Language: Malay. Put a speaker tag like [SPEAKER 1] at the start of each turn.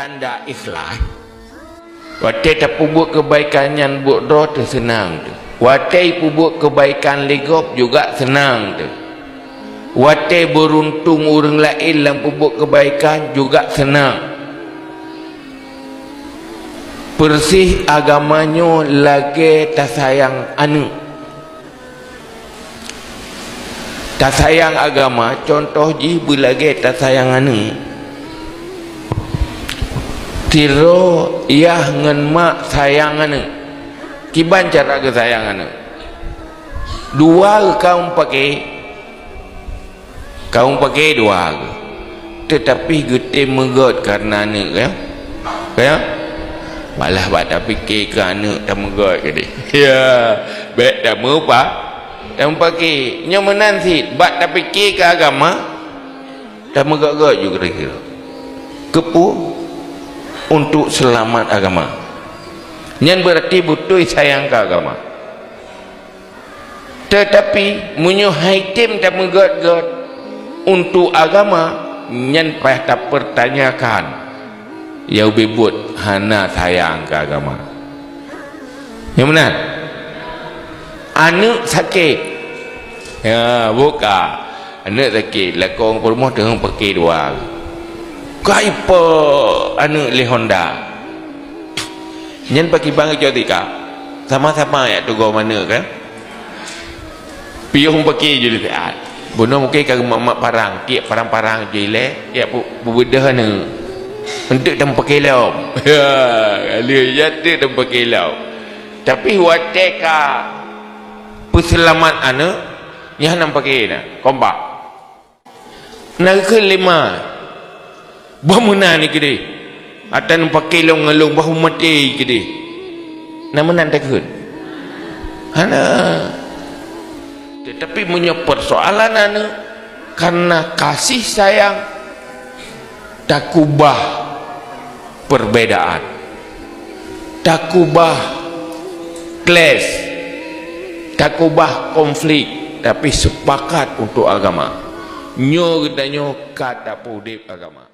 [SPEAKER 1] tanda ikhlas. Watai tak buat kebaikan yang buat doa tu senang tu. Watai buat kebaikan legop juga senang tu. Watai beruntung orang lain yang buat kebaikan juga senang. Persih agamanya lagi tak sayang anu. Tak sayang agama, contoh je lagi tak sayang anu. Tiro yah ngan mak sayang anu. Kiban cara ke sayang anu. Dua kaum pakai dua ke. Tetapi gete megot karena anu ya. Kaya malah bak tak fikir ke anak tak megot ke dia. Ya, baik tak mau pak. Tak pakai nyaman sih, bak tak fikir ke agama. Tak megot-got juga kira. Kepu untuk selamat agama. Yang berarti butuh sayang ke agama. Tetapi munyo haitim tak megot-got untuk agama, yang payah tak pertanyakan. Ya bebut hana sayang ke agama. Yang benar. Anak sakit. Ya, buka. Anak sakit, lakong perumah dengan pakai dua. Kaipa anak le Honda. Nyen pakai bang jotika. Sama-sama ya tu go mana kan? Piung pakai je lekat. Bono mungkin kalau mak parang, kiak parang-parang je le, kiak bebedah ne. Untuk dan pakai lau. Ya, lihat dia dan pakai lau. Tapi wateka peselamat anak yang nak pakai na kompak. Nak kelima. Bamuna ni kede. Atan pakai lau ngalung bahu mati kede. Nama nan takut. Hana. Tetapi punya persoalan anak karena kasih sayang tak ubah perbedaan, tak ubah clash, tak ubah konflik, tapi sepakat untuk agama. Nyo gedanya kata pudip agama.